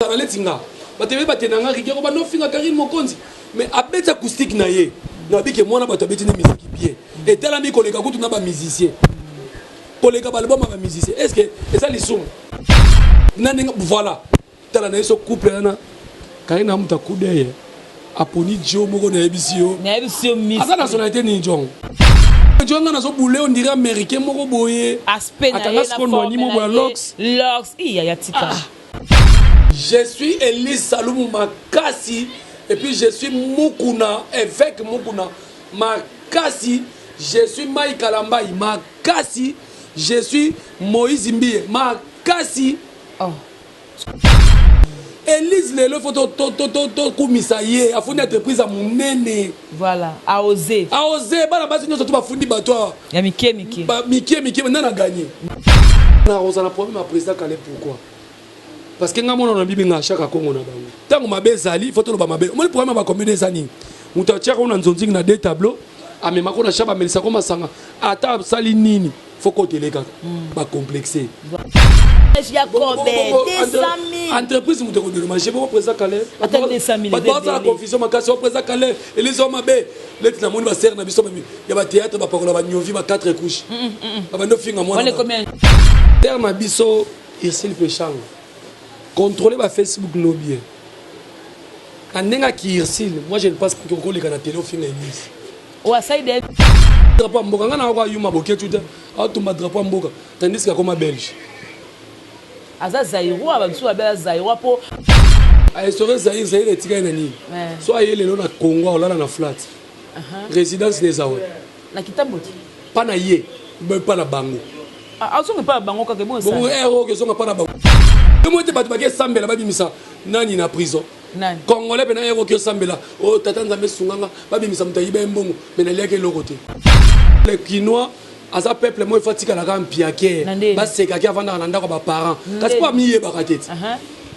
Letinga batebe batenanga rikero ba no finga Karine Mokonzi mais abeta acoustique na ye na bike mwana bato abeti na musique bien et tela mi koleka kutu na ba musicien koleka ba album ba musicien est-ce que ça lisum nani voilà tela na so couple na Karine amuta kudeye aponi jo moko na ebisio miss asa nationalité ni jong jonga na so boule on dirait américain moko boye aspect na ye na forme lox iya yatika. Je suis Elise Salomou Makassi et puis je suis Mukuna, évêque Mukuna Makassi, je suis Maï Kalambaï Makassi, je suis Moïse Mbie Makassi. Oh. Elise Lelo faut to kumisaye a fondé entreprise à monene. Voilà, a osé. A osé ba la base nous surtout ba fondi bato. Ya Mike. Ba Mike maintenant a gagné. Na on a problème à président Calais pourquoi? Parce que ngamona na bibi nga shaka Kongo na bango. Tango mabe zali, faut to ba mabe. Moi le problème ba combien des années. Muta tia ko na nzonzingi na deux tableaux, amema ko na shaba melisa ko masanga. Ata sali nini, faut ko teleka ba complexé. Entreprise muta ko de manger pour président Calais. Attends 200 000. Pas la confusion makasi au président Calais. Et les hommes mabe, les na moni ba serre na biso mami. Ya ba théâtre ba pakola ba nyovi ba 4 couches. Ba ndo finga moi. On est combien? Terre na biso Irsil Pechang. Contrôler ma Facebook lobby. Anenga qui Irsil, moi je ne passe pas que les canapés au fin de l'église. Ouais, ça y est. Drapeau mboka ngana kwa yuma boke tuta. A to ma drapeau mboka. Tandis que comme belge. Aza Zaïro ababiso abela Zaïro po. A serait Zaïre etika nani. Soit yele lo na Congo ou là na flat. Résidence des Awa. Na Kitamboti. Pas na ye, mais pas na bango. Ah, on pas bango ka ke bon ça. Bon héros que sont pas na bango. Comment tu vas te sambela babimisa nani na prison nani congolais pena héros que sambela oh tata nzambe sunganga babimisa mutayiba mbongo pena leke lokote les Quinois asa peuple moi fatika la kampiake baseka ki avanda na ndako ba parents kasi pas miye bakateti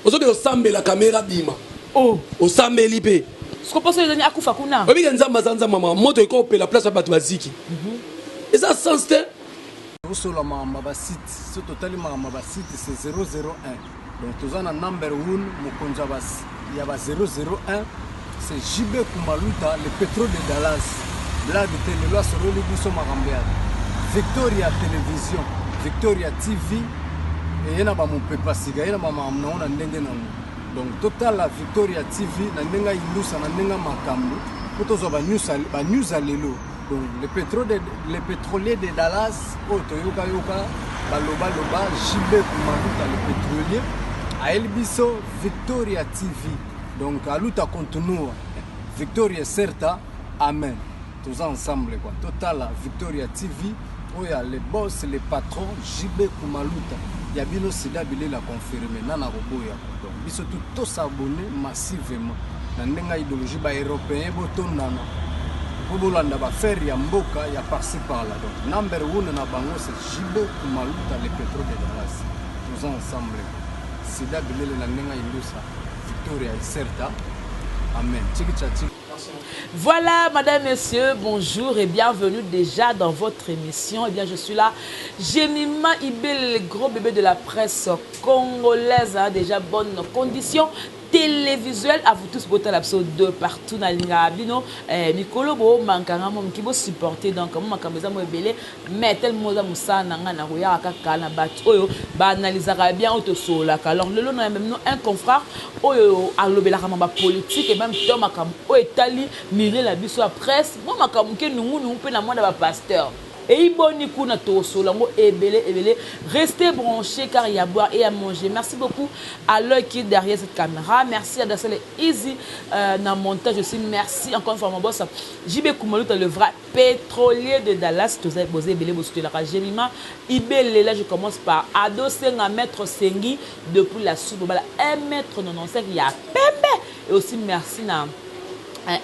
ozoke osambela caméra bima oh osambeli pe ce qu'on pense les années akufa kuna obi nzamba zanza mama moto iko pe la place ba batu baziki et ça sens sur la mamba site ce total mamba site c'est 001 donc tous en number 1 mokonza bas il y a 001 c'est JB Kumaluta le pétrole de Dallas blague de loi sur le biso makambeya Victoria télévision Victoria TV et yana ba mon pepa siga yana ba mamna ona ndenge nango donc total la Victoria TV na ndenga ilusa na ndenga makambo potozo ba news alelo. Donc, les pétroliers de Dallas, Toyoka Yoka, Baloba Loba, JB Kumaluta, le pétrolier, à Elbiso, Victoria TV. Donc, à Luta Continua, Victoria Certa, Amen. Tous ensemble, quoi. Total, Victoria TV, où il y a les boss, les patrons, JB Kumaluta. Il y a bien aussi d'habiller la confirmer, Nana Roboya. Donc, ils sont tous abonnés massivement. Dans l'idéologie européenne, Botondana. Bobolanda ba faire ya mboka ya par-ci par-là. Donc number 1 na bango c'est JB Kumaluta le pétrole de Dallas. Tous ensemble. C'est d'abord la nenga ilusa Victoria Certa. Amen. Voilà, madame, messieurs, bonjour et bienvenue déjà dans votre émission. Eh bien, je suis là, Jemima Ibel, le gros bébé de la presse congolaise, hein, déjà bonnes conditions télévisuel à vous tous botter l'absolu de partout dans l'ingabino Mikolo bo mankanga mon qui vous supporter donc mon makameza mo belé mais tellement za musana ngana roya kaka na bat oyo ba analysera bien auto sola alors le long même un confrère oyo alobela kama politique et même to makam o etali mire la biso à presse moi makam ke nungu pe na mona ba pasteur. Et iboni kuna to solango ebele restez branchés car il y a à boire et à manger. Merci beaucoup à l'œil qui est derrière cette caméra. Merci à Dassel Easy dans le montage aussi. Merci encore une fois mon boss JB Kumaluta, le vrai pétrolier de Dallas. Tous avez posé belé bossé la Jemima Ibele. Là je commence par adosser un mètre Sengi depuis la soupe 1,95 m. Il y a Pembe et aussi merci na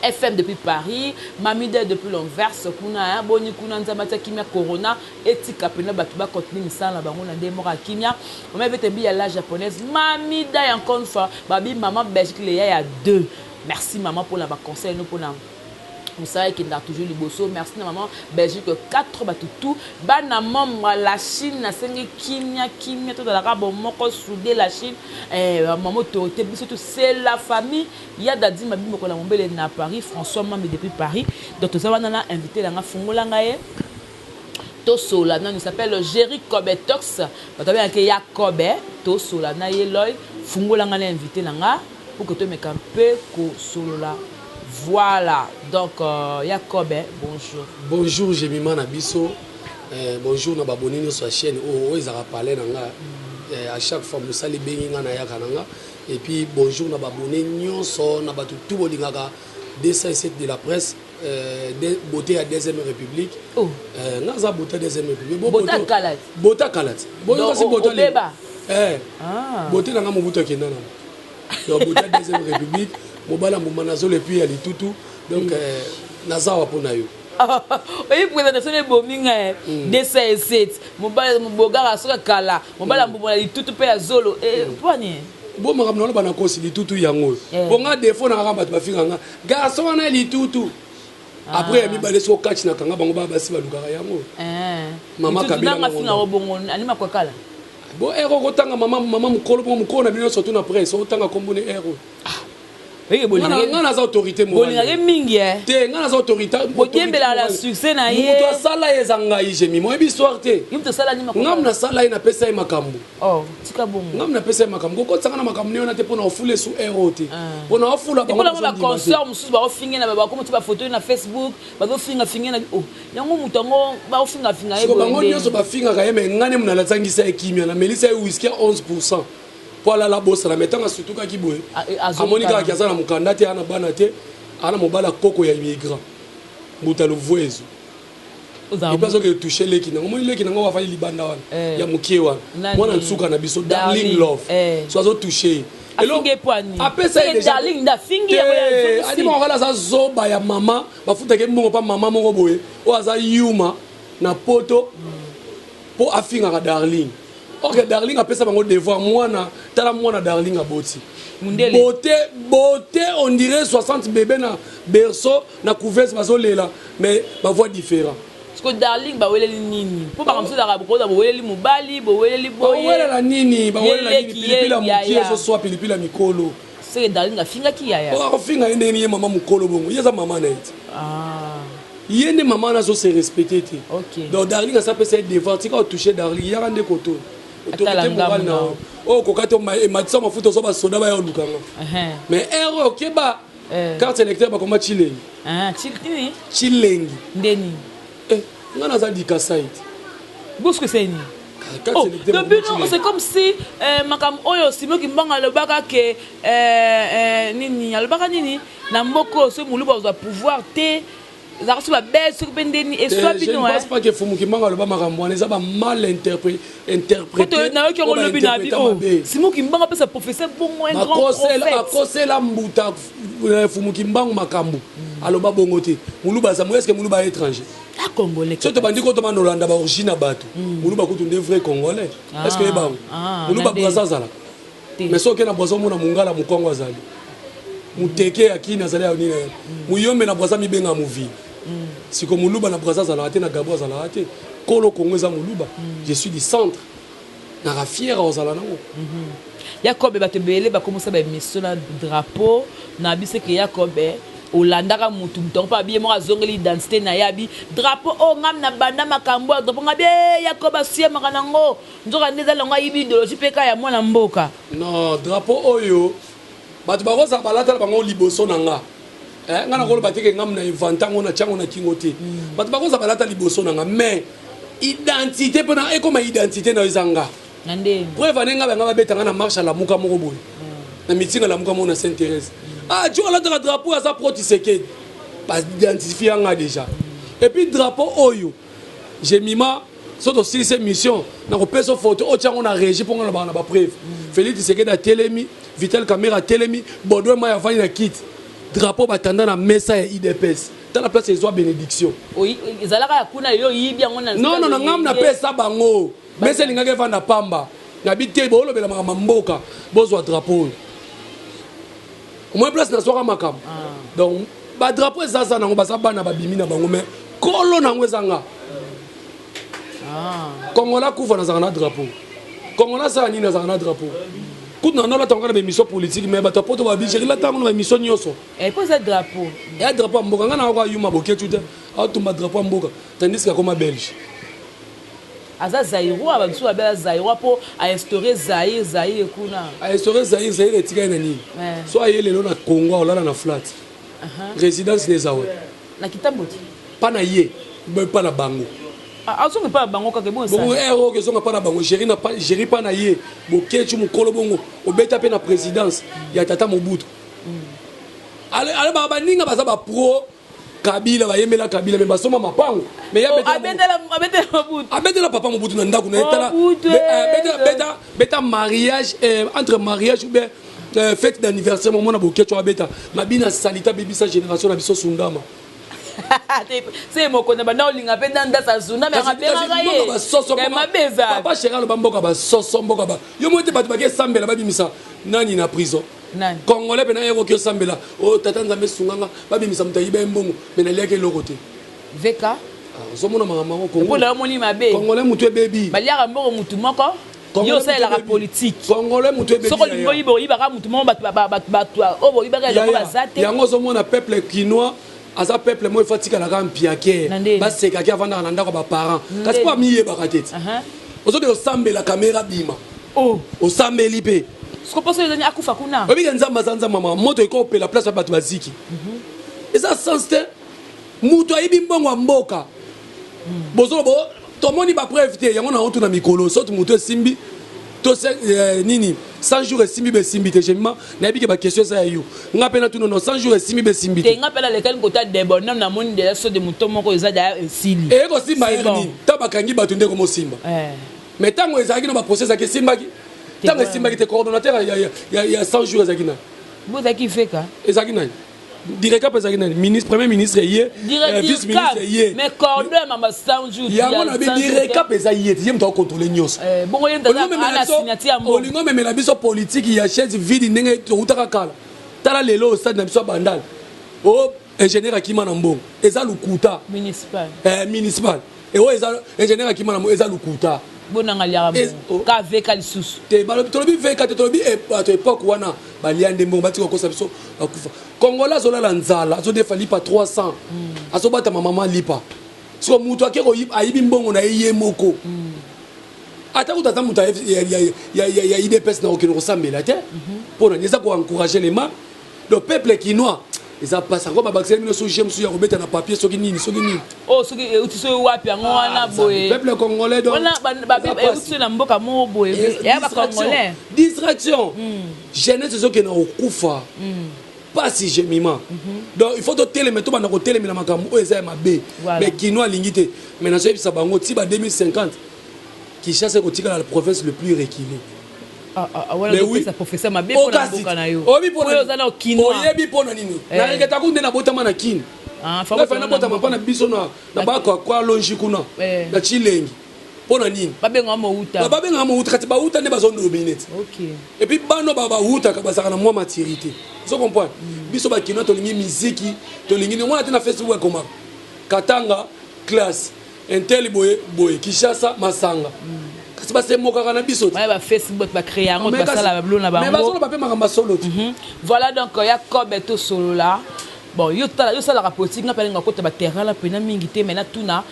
FM depuis Paris, Mamide depuis l'Anvers, kuna boni kuna nzamata kimia corona etika pena batuba continue misala bango na ndemora kimia. On m'a vetembi ya la japonaise Mamida et encore une fois babi maman Belgique il y a 2. Merci maman pour la conseil nous pour Moussa qui est toujours liboso. Merci à maman Belgique 4 batutu. Bana maman la Chine na sengi kimia tout dans la rabo moko soudé la Chine. Maman autorité surtout c'est la famille. Il y a dadi mabi moko la mombele na Paris. François Mambi depuis Paris. Donc tout ça on a invité la fungola ngaye. Tosola nous s'appelle Jerry Kobetox. Batabe que ya Kobe Tosola na yeloy fungola nga invité nga pour que tu me camper ko solola. Voilà, donc Jacob, bonjour. Bonjour, Jemima Nabiso. Bonjour, na babonini sur la chaîne. Ils ont parlé à chaque fois, nous saluons bien na yakananga. Et puis bonjour, na babonini so na batu tout bolingaka 207 de la presse. Beauté à deuxième République. Oh. Naza beauté deuxième République. Beauté Kalat. Beauté Kalat. Beauté beauté Beba. Beauté na ngamu beauté kinana. Donc beauté deuxième République. Mobala Moumanazo et puis Ali Toutou. Donc, Nazawa Ponayo. Oui, présentation de Bominga, D7, Mobala Mobogara Sokala, Mobala Moumali Toutou Pea Zolo. Et Poignet. Bon, je vais vous dire que Toutou Yango. Pour moi, des fois, on a un garçon, on a li Toutou. Après, il y a des gens qui ont un Yango. Maman Kabila. Bon, héros, autant maman Mukolo, bien surtout na presse, autant comme on est héros. Ngana za autorité morale. Mingi te ngana za autorité. Bokembela la succès na ye. Muto sala yezanga ijemi mo ebistoire te. Yimto sala ni makambo. Ngamna sala ina pesa makambo. Oh, tika bongo. Ngamna pesa makambo. Ko tsanga na makambo ne ona te pona ofule su erote. Pona ofula ba. Pona ba concert mususu ba ofinga na ba ko mutu ba photo na Facebook, ba go finga na oh. Yango mutu ngo ba ofinga e bo. Bango nyoso ba finga ka yeme ngane muna la tsangisa ekimia na melisa whisky 11%. Voilà la bosse la mettant surtout quand qui boue à Monica qui a ça na mukanda te ana bana te ana mobala koko ya immigrant muta le voizo et parce que toucher les qui n'ont les qui n'ont pas fait libanda wana ya mukie wana mwana nsuka na biso darling love sozo toucher afinge poani après ça darling da finge ya boya ani mo kala za zoba ya mama bafuta ke mbongo pa mama moko boye o aza yuma na poto po afinga ka darling. Ok, darling a fait ça bango devoir moi na darling a boti. Beauté on dirait 60 bébés na berceau na couveuse bazolela mais ma voix différent. Parce que darling ba weleli nini. Po ba kamso da ko da weleli mobali, bo weleli boye. Ba welela nini, pilipila mukie zo soit pilipila mikolo. C'est darling a finga ki ya ya. Ba finga ndeni ye mama mukolo bongo. Yeza mama na eti. Yene mama na zo se respecter te. OK. Donc darling a ça peut être devoir, tu quand toucher darling, ya rande koto. Autorité morale na oh kokato matisa mafuta so ba soda ba yo lukanga mais ero okeba carte électeur ba koma chilengi chilengi ndeni ngana za dikasait bosque c'est ni c'est comme si makam oyo simo kimbanga le baka ke nini le baka nini na mboko so muluba za pouvoir te. Je ne pense pas que Fumu Kimbanga le ba makambo neza ba mal interprété. Si mo Kimbanga peut professeur bon un grand prophète. Akose la mbuta Fumu Kimbanga makambo. Aloba bongote. Muluba za est-ce que muluba étranger? Ah congolais. Surtout bandi ko to manolanda ba origine bato. Muluba ko tunde vrai congolais. Est-ce que ba muluba braza zala. Mais so ke na bozo mona mungala mukongo azali. Muteke akini azali ya nini. Muyombe na braza mibenga muvi. Si comme Muluba na Brazza Zalate na Gabwa Zalate, Kolo Kongweza Muluba, je suis du centre. Na fier aux Alanango. Jacob Batebele va commencer à mission na drapeau na bise que Jacob Olandaka mutu donc pas bien moi zongeli identité na yabi drapeau o ngam na banda makambo drapeau ngabe Jacob asie makanango nzoka ndeza longa yibi idéologie peka ya mwana mboka. Non, drapeau oyo batu bakoza balata bango liboso nanga. Ngana ko bateke ngam na inventango na chango na kingote batu bakoza balata liboso nanga mais identité pona e comme identité na izanga ngande preuve nenga banga betanga na marche la muka moko boy na mitinga la muka mona s'intéresse tu as le drapeau à sa protiseke pas identifier nga déjà et puis drapeau oyo j'ai mima soto si cette mission na ko peso photo o chango na régie pour nga na ba preuve Félix Tshisekedi a telemi Vital Caméra telemi Baudouin Maya fani na kit drapeau batanda na mesa ya IDPS dans la place ezwa bénédiction oui ezalaka ya kuna yo yibi yango na non ngam na pesa bango mesa lingaka vanda pamba na bité bo lobela mama mboka bozwa drapeau au moins place na soka makam donc ba drapeau ezaza nango baza bana babimi na bango mais kolo nango ezanga Congolais kufa na zanga na drapeau Congolais sa nini na zanga na drapeau kuna na la tanga na émission politique mais bato poto ba bijeri la tanga na émission nyoso et pose un drapeau ya drapeau mboka ngana kwa yuma boketu te atumba drapeau mboka tandis que comme belge aza Zaïro abamsu abela Zaïro po a instaurer Zaïre kuna a instaurer Zaïre etika na nini so ayele lo na Congo olala na flat résidence des awe na kitamboti pas na ye pas na bango azonga pas bango kake bon ça bon ero ke zonga pas na bango géri pas na ye boketu mukolo bongo obeta pe na présidence ya tata Mobutu ale ba ninga baza ba pro Kabila bayemela Kabila mais basoma mapango mais ya abetela papa Mobutu na ndako na etala beta mariage entre mariage ou bien fête d'anniversaire moment na boketu abeta mabina salita bebisa génération na biso sundama c'est moko na bana olinga pe ndanda sa zuna mais ngabera ye mabeza papa chéral bamboka ba soso mboka ba yo mote batu ba ke sambela babimisa nani na prison nani Congolais pena yeko ke sambela o tata nzambe sunganga babimisa mutayiba mbongo mena liake lokote veka zomona mama ko Congo pour la moni mabe Congolais mutu bebi baliaka mbongo mutu moko yo c'est la politique Congolais mutu bebi soko libo ibaka mutu moko batu o bo ibaka yango bazate yango zomona peuple quinois aza peuple mo ifatika la rampiake baseka ki avanda na ndako ba parents kasi pas miye bakateti ozo de sambe la caméra bima o sambe lipe soko poso ezani akufa kuna obi nzamba zanza mama moto eko la place batu baziki eza sens te mutu ayibi mbongo mboka bozo bo tomoni ba preuve te yango na otu na mikolo sotu mutu esimbi to nini 100 jours esimbi be simbi te jema na yebike ba question ça yo ngapena tu non 100 jours esimbi be simbi te ngapela lekel kota de bonhomme na moni de la so de muto moko eza da sili e ko simba yerni ta bakangi batu ndeko mo simba mais tango ezaki na ba procès aki simbaki tango simbaki te coordonnateur ya 100 jours ezaki na boza ki feka ezaki na directeur ezaki na ministre premier ministre yé vice ministre yé mais coordonnateur mama 100 jours ya mona bi directeur ezaki yé yé mto contrôler nyos bongo yé mta na signature ya mbo olingo memela biso politique ya chaise vide ndenge utaka kala tala lelo au stade na biso bandal o ingénieur akima na mbongo eza lukuta municipal et o eza ingénieur akima na mbongo eza lukuta bonanga liara mo ka veka lisusu te balobi tolobi veka te tolobi to époque wana baliande mbongo batiko kosa biso akufa Congolais zola nzala zo defa lipa 300 azobata mama lipa siko mutu akeko ayibi mbongo na yeye moko ata kutata mutu ya IDPS na okino kosambela te pona neza ko encourager les mains le peuple quinois eza pasa ko babakiseli mino so jem so ya kobeta na papier soki nini oh soki utiso wapi yango wana boye peuple congolais donc wana ba utiso na mboka mo boye ya ba congolais distraction jeunesse zo ke na okufa pas si gemima donc il faut to télémer to bana ko télémer na makambo o eza mabe mais quinois lingité mais na so ebisa bango ti ba 2050 qui chasse ko tika la province le plus reculée mais oui ça professeur mabe pour la boka na yo obi pour yo quinois oyebi pona nini na reketa kunde na botama na kin fa na botama pa na biso na ba kwa longi kuna na chilengi pona nini babenga mo uta kati ba uta ne bazo dominate OK et puis bano ba uta ka basaka na moi maturité vous comprenez biso ba kino to lingi musique to lingi ne mona tena Facebook comme Katanga classe intel boye Kishasa Masanga kasi ba se moka kana biso ba Facebook ba créer ngo ba sala ba blona ba mais ba solo ba pe makamba solo voilà donc Jacob to solo là bon yo sala la politique na pele ngakota ba terrain la pena mingi te mena tuna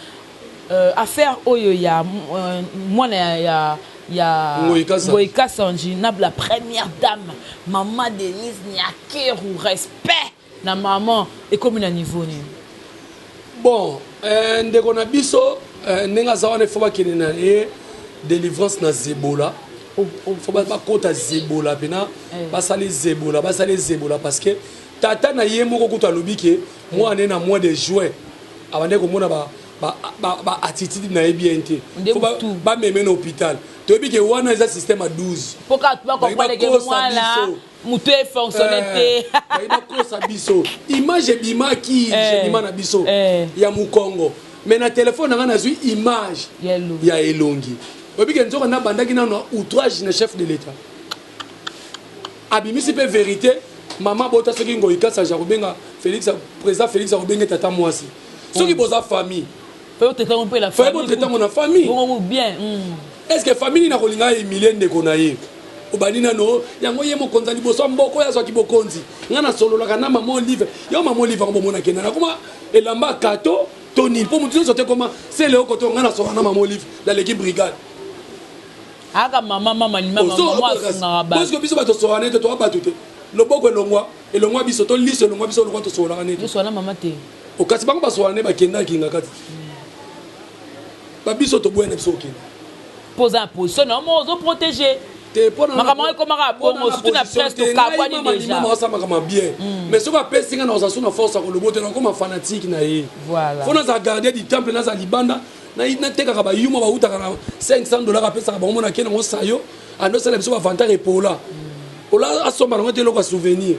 affaire oyo ya mwana ya Ngoïka Sanji na la première dame maman Denise Nyakeru respect na maman et comme na niveau ni bon ndeko na biso nenga zawane foba kinena e délivrance na Zebola foba ba kota Zebola pena basali Zebola parce que tata na yemo ko to alobike moi na mois de juin abande ko mona ba attitude na ebiente ba meme na hôpital to bike wana eza système à 12 poka tu ba comprendre que moi là mutu e fonctionner te ba ko sa biso image bima ki bima na biso ya mukongo mais na téléphone na zui image ya elongi obike nzoka na bandaki na outrage na chef de l'état abimisi pe vérité maman bota soki Ngoïka Sanji kobenga Félix président Félix a obengé tata mwasi soki boza famille faut traiter un peu la faut famille traiter mon famille bon bien est-ce que famille na kolinga Emilien ndeko na ye obani nano yango ye mokonza liboso mboko ya zwaki bokonzi nga na sololaka na mama Olive yo mama Olive ngo mona kena na kuma elamba kato Tony pour mutu sote comment c'est le koto nga na solana na mama Olive dans l'équipe brigade aka mama ni mama ngaba parce que biso bato solana te to abatu te loboko elongwa biso to liso elongwa biso lokwa to solana ne to solana mama te o kasi bango ba solana ba kenda kinga kati ba biso to boyana biso kenda poser en position non ozo protéger makambo ekomaka bongo surtout na presse tokabwani déjà makambo bien mais soki apesi nga na ozasu na force akolobo te nakoma fanatique na ye fo naza gardien du temple naza libanda natekaka bayuma bautaka na $500 apesaka bango mona ke nango sayo andosala biso bavantare epola ola asomba nango te eloko ya souvenir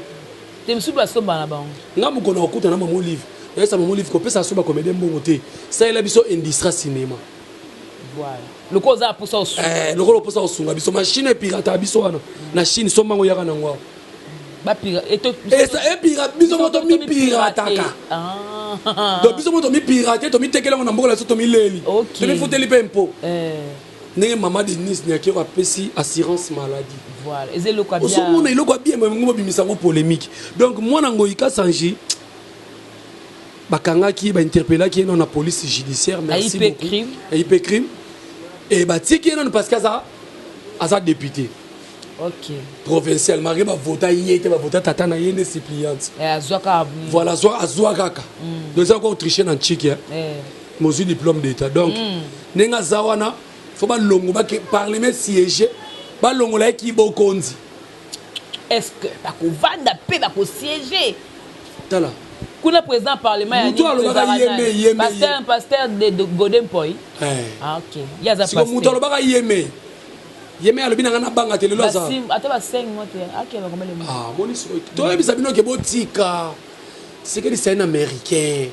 te misusu basomba na bango nga mokona okuta na mama Olive yesa mama Olive kopesa aso bakomede mbongo te salela biso industrie cinéma voilà le koza pour ça osu lokolo pour ça osunga biso machine pirata biso wana na Chine sombango yaka nango ba pira eto et pirate biso moto mi pirataka donc biso moto mi pirate to mi tekela na mboka la soto mi leli to mi futeli pe impo ndenge mama Denise nyaki ko apesi assurance maladie voilà ezelo kwa bien osomona iloko bien mais ngo bimisa ngo polémique donc mwana ngo ikasanji bakangaki ba interpellaki non na police judiciaire merci beaucoup IP crime et batiki non parce que ça a député provincial Marie va voter yete va voter tata na yene suppliante voilà azwaka donc ça encore tricher dans tchiki mosu diplôme d'état donc nenga zawana faut ba longo ba parlement siéger ba longo la ki bokonzi est-ce que ba ko vanda pe ba ko siéger tala kuna président parlement ya pasteur de Golden Point OK yaza pasteur muto alobaka yeme alobi nanga na banga te lelo aza ata ba 5 mois te akela komele moniso to ebisa bino ke botika c'est que c'est un américain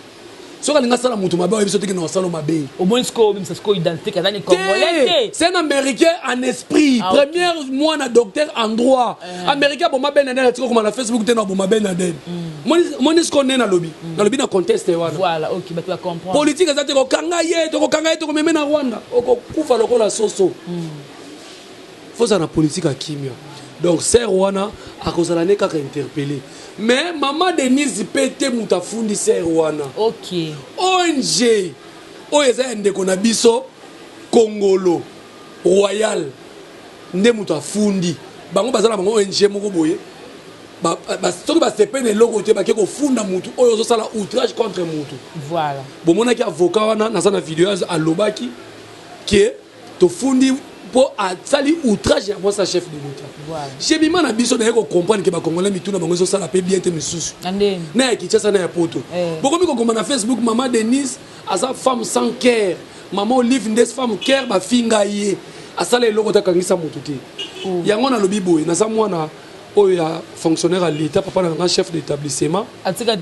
soka linga sala mutu mabe ebiso teke na sala mabe au moins ko bimsa ko identité kazani congolais c'est un américain en esprit premier mois na docteur en droit américain bon mabe na tiko comme na Facebook te na bon mabe na den monisko ne na lobby na contest wana voilà OK ba tu comprendre politique ezate ko kanga ye to ko meme na Rwanda oko kufa lokola soso faut ça na politique à kimia donc c'est Rwanda à cause de l'année kaka interpellé mais maman Denise pété mutafundi c'est Rwanda OK ONG oeza ndeko na biso Congolo Royal nde mutafundi bango bazala bango ONG moko boye ba soki ba sepene logo te ba ke ko funda mutu oyo zo sala outrage contre mutu voilà bon mona ki avocat wana na sana vidéo alobaki que to fundi pour sali outrage à moi sa chef de l'État. Voilà. J'ai mis na biso na ko comprendre que ba congolais mituna bango so sala pe bien te misusu. Na ki tsa na ya poto. Boko mi ko komana na Facebook maman Denise asa femme sans cœur. Maman Olive ndes femme cœur ba finga ye. Asala eloko ta kangisa mutu te. Yango na lobi boy na sa mwana oya fonctionnaire à l'État papa na chef d'établissement. Atika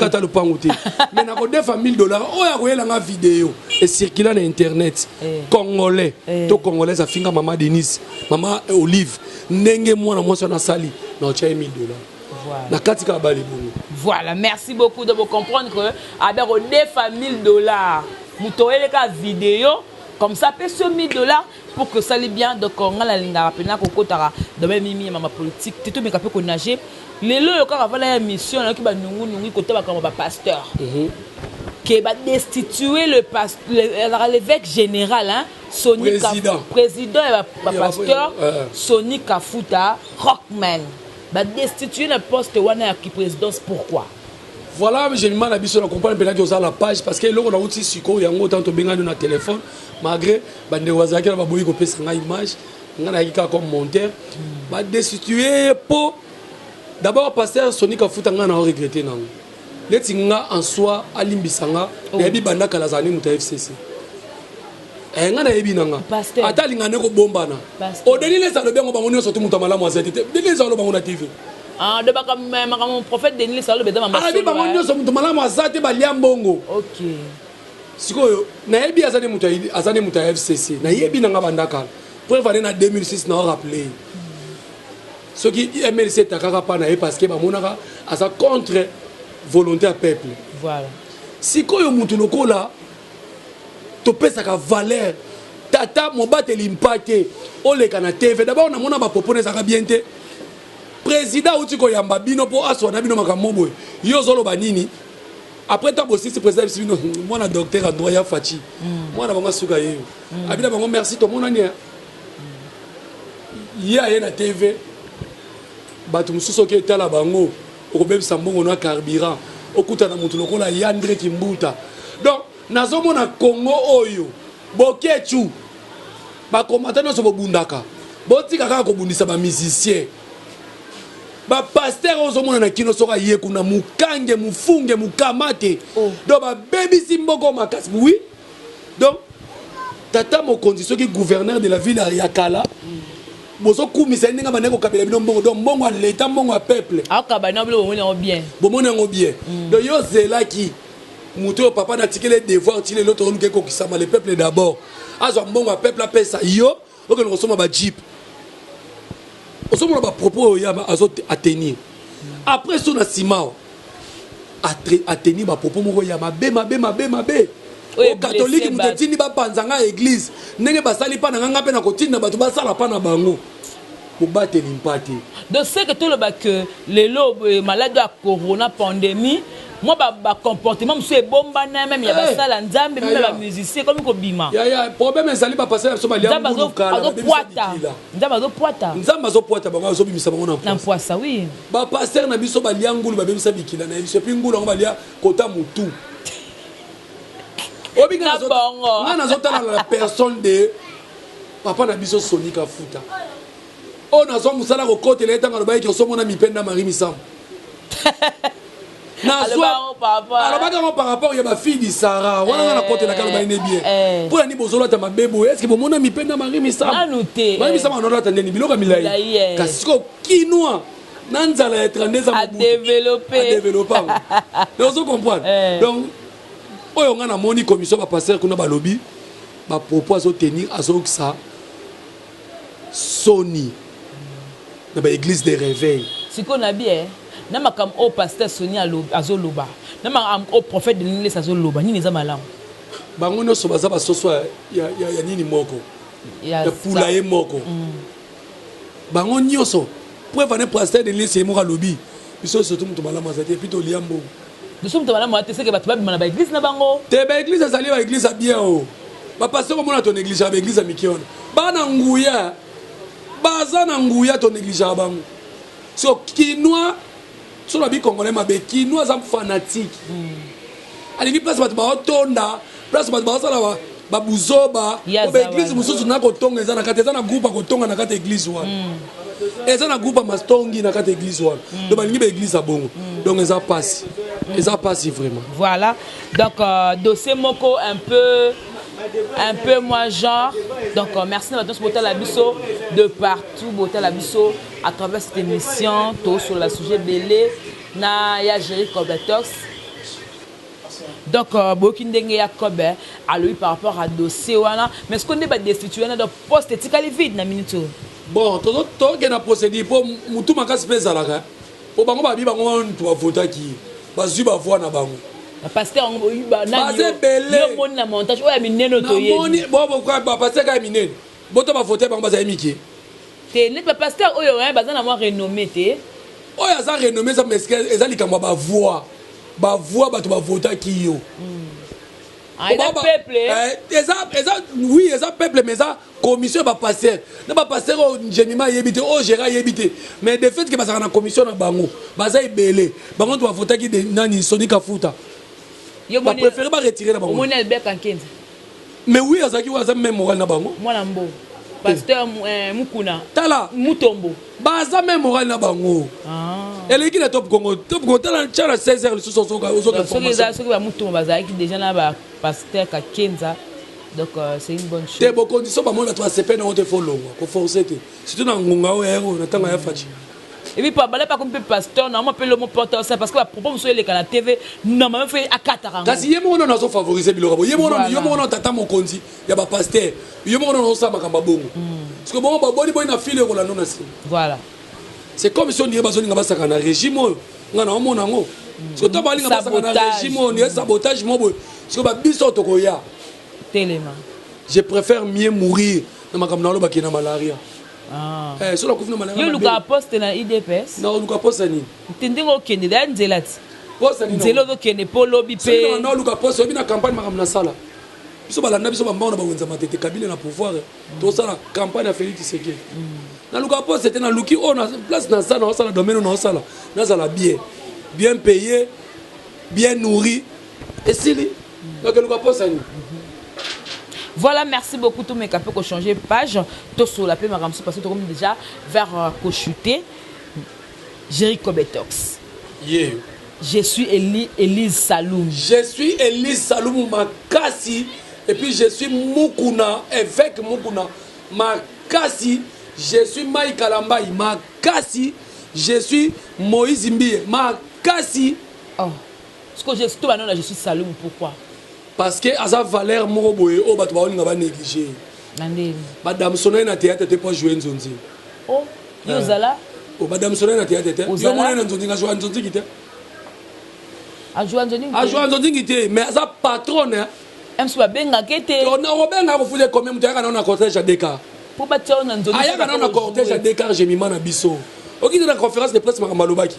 ta le pangote. Mais na ko $2,000 oya ko yela nga vidéo et circuler na internet congolais to congolaise afinga maman Denise maman Olive ndenge mwana mwasi na sali na $1,000 na katika bali bongo. Voilà, merci beaucoup de vous comprendre que avec $2,000 mutoele ka vidéo comme ça peut ce $1,000 pour que ça aille bien donc on a la ligne rapide na kokotara de même mimi mama politique tout mais capé ko nager lelo yo ka vala ya mission na ki ba nungu côté ba comme ba pasteur qui va destituer le pasteur l'évêque général hein Sony président et ba pasteur Sony Kafuta Rockman va destituer le poste wana qui présidence pourquoi. Voilà, j'ai mis mal à biso na comprendre peut-être que la page parce que loko na outil siko yango tanto bengana na téléphone malgré bande wazaki na baboyi ko pesa nga image ngana yika comme monteur ba destituer pour d'abord pasteur Sony Kafuta ngana o regretter nango leti nga en soi alimbisanga yebi banda kala zani muta FCC ngana yebi nanga ata lingane ko bombana o denile sa lo bengo bango nyoso to muta malamu azete denile sa lo bango na TV de baka mon prophète Denis Salo beda mama arabi bango nyoso mutu malamu azate balia mbongo OK sikoyo na yebi azane muta FCC na yebi nanga bandaka preuve na 2006 na rappeler ce qui MLC takaka pa na parce que ba monaka asa contre volonté à peuple. Voilà. Sikoyo mutu lokola topesaka valeur tata mobateli mpate oleka na TV d'abord na mona ba propone ezaka bien te président uti ko yamba bino po aswana bino makambo boye yo zoloba nini après tant bosisi président bino mwana docteur Androya ya Fachi mwana bango suka yeyo abina bango merci to mona ni ya ye na TV batu mususu ke tala bango okobebisa mbongo na carburant okuta na mutu lokola Yandre Kimbuta donc nazomona Congo oyo bokechu bakomata nyonso bobundaka botika kaka kobundisa bamusicien bapaster ozomona na kino soka ye kuna mukange mufunge mukamate donc babebisi mboko makasi oui donc tata mokonzi soki gouverneur de la ville ya Kala bozo kumisa ndinga bane ko kabela bino mbongo donc mbongo à l'état mbongo à peuple akabana bilo bomona bien bomona ngo bien donc yo zelaki muto papa na tikele devoir tile l'autre on ke ko kisama le peuple d'abord azo mbongo à peuple a pesa yo ok nous sommes ba jeep osomona ba propos ya azo attenir après son simao attenir ba propos moko ya mabe o catholique muto tindi ba panzanga église ndenge basali pa na nganga pe na kotinda bato basala pa na bango bobateli mpate donc c'est que tout le bas que les lobes malades à corona pandémie moi ba comportement monsieur bomba na même ya basala nzambe même ba musicien comme ko bima ya problème ezali ba passer so ba lia nzambe zo poata bango zo bimisa bango na poisa oui ba passer na biso ba lia ngulu ba bimisa bikila na biso puis ngulu ngo ba lia kota mutu obinga na zo tala la personne de papa na biso Sonika Futa on a son musala ko kote le tanga lobaiki osomona mipenda Marie Misam na so alobaka mo par rapport ya ba fille di Sarah wana na kote la kaloba ine bien pour ni bozolo ta mabebo est-ce que bomona mipenda Marie Misam Marie Misam anola tandeni biloka milai kasi ko kinwa nanzala ya 32 ans à développer donc vous comprenez donc oyo nga na moni commission ba passer kuna ba lobby ba propose au tenir azo ça Sony na ba église de réveil siko na bien na makam o pasteur Sony azoloba na makam o prophète de l'Église azoloba nini za malamu bango no so baza ba soso ya nini moko ya pula ye moko bango nyoso preuve ne pasteur de l'Église mo ka lobby biso surtout mutu malamu azate plutôt liambo nous sommes dans la moitié c'est que ba tubabima na ba église na bango te ba église azali ba église bien o ba pasteur ko mona ton église ba église mikiona bana nguya baza na nguya ton église bango so kinois sur la bi congolais mabe kinois za fanatique ali place ba otonda place ba sala ba buzoba ba église mususu na ko tonga za na kate za na groupe ko tonga na kate église wa eza na groupe mastongi na kate église wa do ba ngi ba église a bongo donc eza passe vraiment voilà donc dossier moko un peu moins genre donc merci à tous botal abisso de partout botal abisso à travers cette émission tout sur le sujet belé na ya Jerry Kobetox donc bokindenge ya Kobe à lui par rapport à dossier wana mais ce qu'on est pas destitué dans poste éthique vide na minute bon to ke na procédure pour mutu makasi pesa la ka po bango ba bi bango to vota ki bazui ba voix na bango la pasteur on ba na yo moni na montage oya mineno to ye moni bo kwa ba pasteur ka mineno boto ba voter bango baza miki te ne pasteur oyo hein baza na moi renommé te oya za renommé ça mais ezali kamba ba voix bato ba voter ki yo peuple oui eza peuple mais ça commission ba passer na ba passer o njemima yebite o gérant yebite mais de fait que basaka na commission na bango baza ibele bango to ba voter ki de nani Sonika Futa yo ba préférer ba retirer na bango moni Albert Kankenza mais oui azaki waza même moral na bango mwana mbo pasteur Mukuna tala Mutombo baza même moral na bango eleki na top Congo tala chala 16h le soso soki ba Mutombo bazaki déjà na ba pasteur Kankenza donc c'est une bonne chose te bo condition ba mona to asepe na ote folongo ko forcer te surtout na ngunga o ero na tanga ya Fachi et puis pas comme pasteur na moi pe le mot porteur ça parce que propos monsieur les la TV non même fait à 4 ans kasi yemo na zo favoriser biloko yemo na tata mokonzi ya ba pasteur yemo na zo makamba bongo parce que bongo ba boni boy na file ko la non asi voilà c'est comme si on dirait bazoninga basaka na régime ngana omona ngo parce que to balinga basanga na régime on est sabotage mo boy parce que ba biso to ko ya Téléma. je préfère mieux mourir na makamna lo bakina malaria sur la couvre de malaria yo luka poste na IDPS non luka poste ni tindingo kende da nzelati poste ni nzelo do kende polo bi pe non luka poste bi na campagne makamna sala biso balanda biso bamba na bawenza matete kabile na pouvoir to sala campagne à Félix Tshisekedi na luka poste c'était na luki on a place na ça na sala domaine na sala na sala bien payé bien nourri et sili donc luka poste ni. Voilà, merci beaucoup tous mes capés qui ont changé page. Tout sur la paix, madame, parce que nous sommes déjà vers Cochuté. Jericho Betox. Yeah. Je suis Elise Saloum. Je suis Elise Saloum Makasi. Et puis je suis Mukuna, évêque Mukuna Makasi. Je suis Mike Alambaï Makasi. Je suis Moïse Mbie Makasi. Oh. Ce que je suis tout maintenant, je suis Saloum. Pourquoi? Parce que Asa Valère Moroboye, oh, bah, tu vas négliger. Madame Sonaï na théâtre, tu peux jouer Nzonzi. Oh, Yozala. Oh, Madame Sonaï na théâtre, tu peux jouer Nzonzi qui était. A joué Nzonzi. A joué Nzonzi qui était, mais Asa patronne, hein. Mswa benga kete. On a Robin a refusé combien de temps on a cortège à Dakar. Pour battre Nzonzi. Aya quand on a cortège à Dakar, j'ai mis mana biso. Au qui de la conférence de presse Makambalobaki.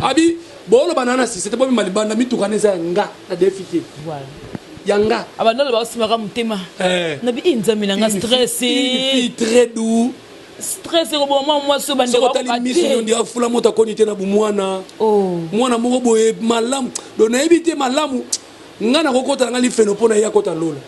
Abi, bon le banana si c'était pas Malibanda, mi tout connaît ça nga la défité. Voilà. Yanga. Abandonne le boss mara mutema. Nabi inzami nanga stressé. Très doux. Stressé au moment moi so bande ko tali mission ndi afula mota konité na bumwana. Oh. Mwana moko boye malamu. Do na ebité malamu. Ngana kokota ngali fenopo na ya kota lola.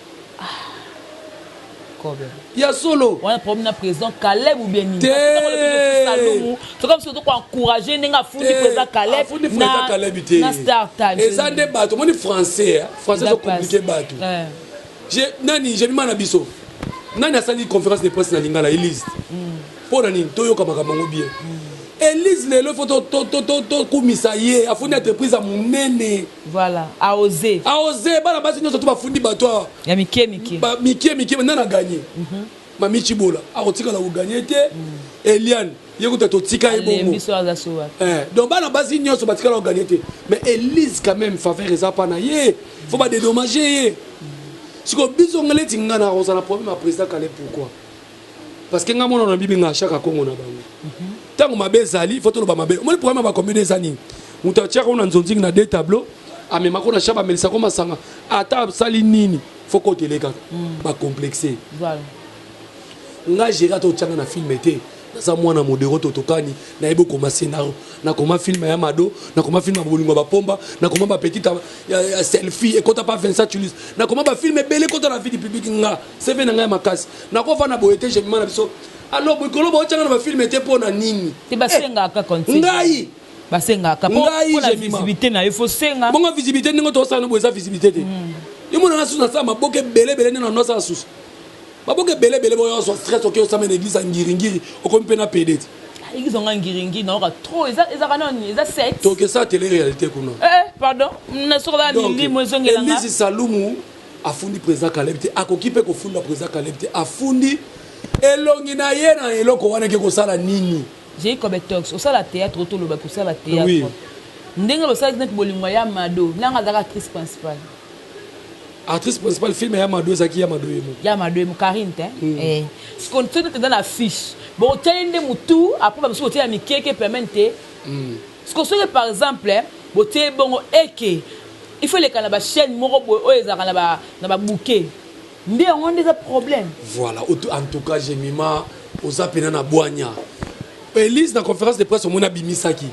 Il y a solo. On a problème na président Caleb ou bien ni. C'est comme si on doit encourager n'enga fundi président Caleb. Fundi président Caleb na start time. Et ça des bateaux, moi français, français sont compliqués bateaux. J'ai mis na biso. Nani a sali conférence de presse na lingala Elise. Pour nani toyo kamakambo bien. Elise le photo to kumisa ye afundi entreprise a munene. Voilà, a osé. A osé bana basi nyoso to bafundi bato. Ya mike. Ba mike nana gagné. Ma michibola a otika la gagné te Eliane yekuta to tika e bongo. Donc bana basi nyoso batika la gagné te. Mais Elise quand même faveur eza pa na ye. Faut pas dédommager. Si ko biso ngale tingana ko sana problème à président Calais pourquoi? Parce que ngamona na bibi nga chaka Congo na bango. Tant mabe zali faut to ba mabe. Moi le problème ba combien des années. Muta tchaka on nzonzi na deux tableaux. Amema ko na chaba melisa ko masanga. Ata sali nini faut ko teleka ba complexé. Voilà. Nga géré to tchanga na film été. Ça mwana modéro totokani na ebo koma scénario na koma film ya mado na koma film bolingo ba pomba na koma ba petite selfie et quand pas Vincent Tulis na koma ba film belé quand la vie du public nga c'est vena nga makasi na ko vana boyeté j'ai mina biso alors bikolo ba tchanga na ba film été pour na nini te basenga ka continue ngai basenga ka pour la visibilité na il faut senga bonga visibilité ningo to sa no boza visibilité te yimo na sous na sa maboke belé na no sa sous baboke belé boyo so stress ok o sa mena église ngiringiri o ko mpena pédé ils ont ngiringi na ora trop ils kanoni ils sexe donc ça télé réalité kuna pardon na sokala mingi mozongela nga Elise Saloum afundi président Caleb te akokipe ko funda président Caleb te afundi elongi na ye na eloko wana ke ko sala nini j'ai comme tox au sala théâtre to lo ba ko sala théâtre ndenge lo sala net bolingo ya mado nanga zaka actrice principale. Actrice principale film Yamado Zaki Yamado Karine ce qu'on te dans la fiche bon tende mutu après parce que tu as mis quelque permettre ce qu'on soit par exemple bon eke il faut les canaba chaîne moko o ezaka na ba bouquet mais on a des problèmes voilà en tout cas j'ai mima ozapena na boanya Elise na conférence de presse mona bimisaki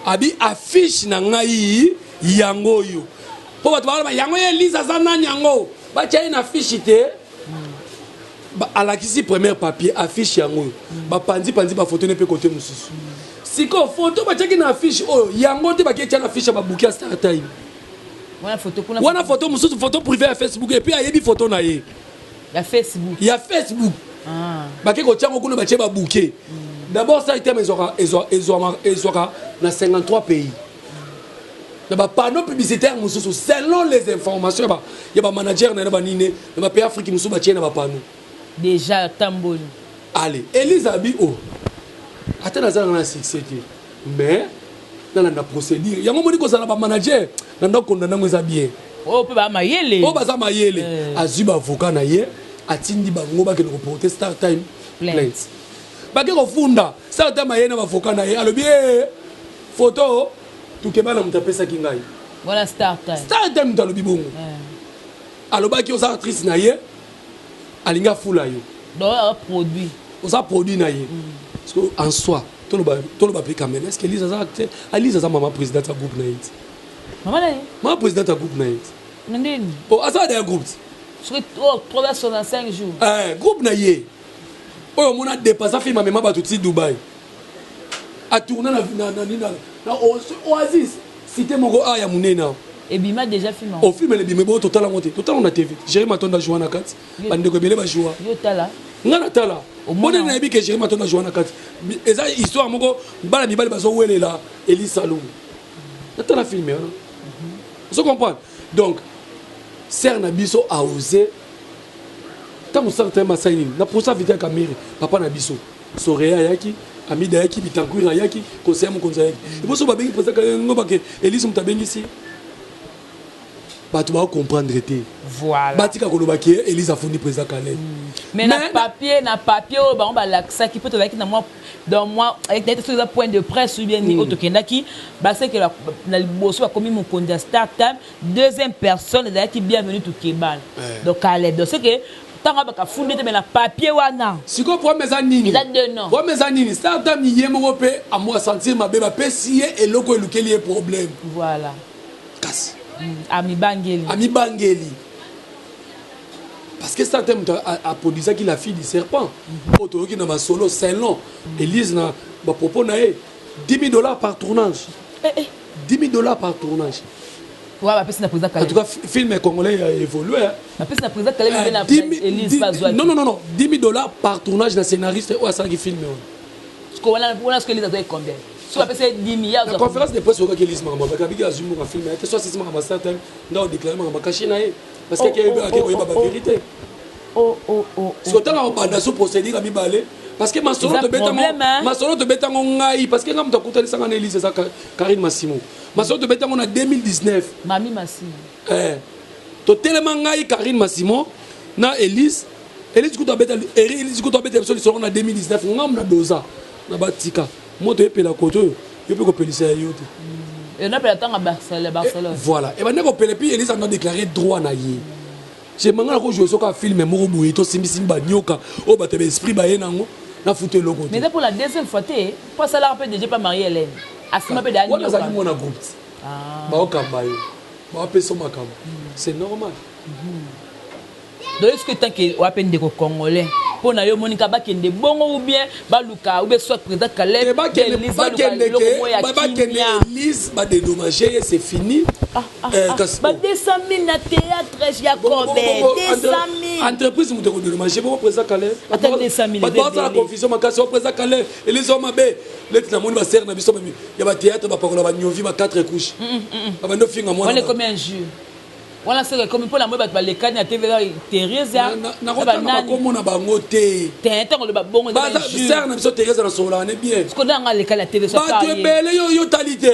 abi affiche na ngai yango yo pour bato ba yango Elise azana nyango ba tia na affiche te ba alakisi premier papier affiche yango ba panzi ba photo ne pe côté mususu siko photo ba tia na affiche oh yango te ba tia na affiche ba bouquet start time wana photo mususu photo privée à Facebook et puis ayebi photo na ye ya Facebook ba ke ko tia ko kuna ba tia ba bouquet d'abord ça été ezora na 53 pays. Il y a des panneaux publicitaires selon les informations. Il y a des managers dans les pays africains qui sont panneaux. Déjà, Tambol. Allez, Elise Abi, oh. Attends, on a succès. Mais, na procédure yango moni ko sala ba manager na ndo condamner ngo za bien o pe ba mayele o baza mayele azu ba avocat na ye atindi bango ba ke ko porter start time plainte ba ke ko funda start time ye na ba avocat na ye alobi photo tukeba na mutapesa kingai voilà start time talobi bongo aloba ki oza actrice na ye alinga fula yo donc produit oza produit na ye parce que en soi tout le papier quand même est-ce que Elise a acté Elise a maman présidente du groupe naït maman présidente du groupe naït ndini oh asa des groupes sur 365 jours groupe na ye oyo mona dépasser film maman ba tout Dubaï a tourner na Oasis cité moko a ya munena et bima déjà film au film le bima bo total monté total on a TV Jérémy Matonda joue na kat bande ko belé ba joua yo tala ngana tala mona na yebi que Jérémy Matonda joue na kat eza histoire moko bala mibali bazo welela Elise Salou tala film hein vous comprenez donc ser na biso a osé tant certain masaini na pour ça vite caméra papa na biso soreya yaki amida yaki bitankwira yaki conseil mo konza yaki et boso babengi pour ça que ngoba que Elise mutabengi si tu vas comprendre. Voilà. Batika kolobaki Elise a fourni président Calais. Mais na papier on va l'accès qui peut te dans moi avec des points de presse ou bien ni autre qui c'est que la bosso a commis mon candidat start time deuxième personne qui bienvenue tout Kebal. Donc Calais donc c'est que tant que fondé mais la papier wana. Si ko pour mes anini. Il a deux noms. Pour mes anini start time ni yemo pe à moi sentir ma bébé pesier et loko elukeli e problème. Voilà. Casse. Ami Bangeli. Parce que ça a produit ça qui la fille du serpent. Auto qui n'a pas solo Saint-Long. Elise n'a pas propos na $10,000 par tournage. $10,000 par tournage. Ouais, ma personne n'a président Calais. En tout cas, film congolais a évolué. Ma personne n'a président Calais mais Elise pas joué. Non, $10,000 par tournage d'un scénariste ou à ça qui filme. Parce qu'on a ce que Elise a donné combien? Soit c'est 10 milliards. La conférence de presse au Elise Mama, Bakabi a zoomé un film, était soit 6 mois à certain, non déclaré Mama Kachina parce qu'il y a la vérité. Si autant on a ce procédé à Bibalé parce que ma solo te bétango ngai parce que ngam ta kutali sanga Elise ça Karine Massimo. Ma solo te bétango en 2019. Mami Massimo. To tellement ngai Karine Massimo na Elise kuta beta solution en 2019 ngam na doza na batika. Moi tu es la côte je peux compéliser à yote et on a pas le temps à Barcelone voilà et maintenant qu'on peut puis Elise a déclaré droit na yé j'ai mangala ko jouer soka film moko boye to simbi ba nyoka o ba te esprit ba yenango na fouter le côté mais pour la deuxième fois tu pas ça la rappelle déjà pas marié Hélène asima pe dani on a mon groupe ba o kamba yo ba pe so makamba c'est normal donc est-ce que tant que wapen de congolais pour na yo monika ba kende bongo ou bien ba luka ou bien soit président Calais Elise ba dédommager c'est fini ba 200 000 na théâtre Jacob 200 000 entreprise mo te ko dédommager bon président Calais attends 200 000 ba la confusion makasi au président Calais Elise o mabe let na moni ba ser na biso ba ya ba théâtre ba pakola ba nyovi ba 4 couches ba ndo finga moi on est combien un jour voilà c'est comme pour la moi ba les canne à TV Teresa na ko na bango te tant le ba bongo ba ser na biso Teresa na sola ne bien parce qu'on a les canne à TV ça ba te bele yo talité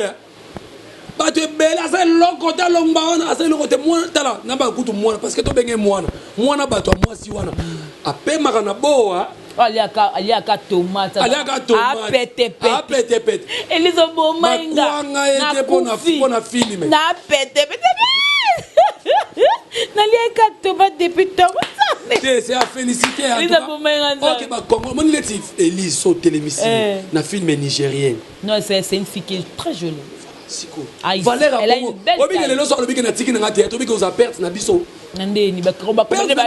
ba te bele asa loko ta longba wana asa loko te mwana tala na ba kutu mwana parce que to benge mwana ba to moi si wana apema kana boa aliaka tomate apete Elise Bomainga na pona filme na pete naliaka tomate depuis tomate c'est à féliciter Elise Bomainga OK ba Congo mon letif Elise so télémission na film nigérien non c'est une fille qui est très jolie siko Valère Congo obi ke lelo so obi ke na tiki na théâtre obi ke oza perte na biso ndeni ba bele ba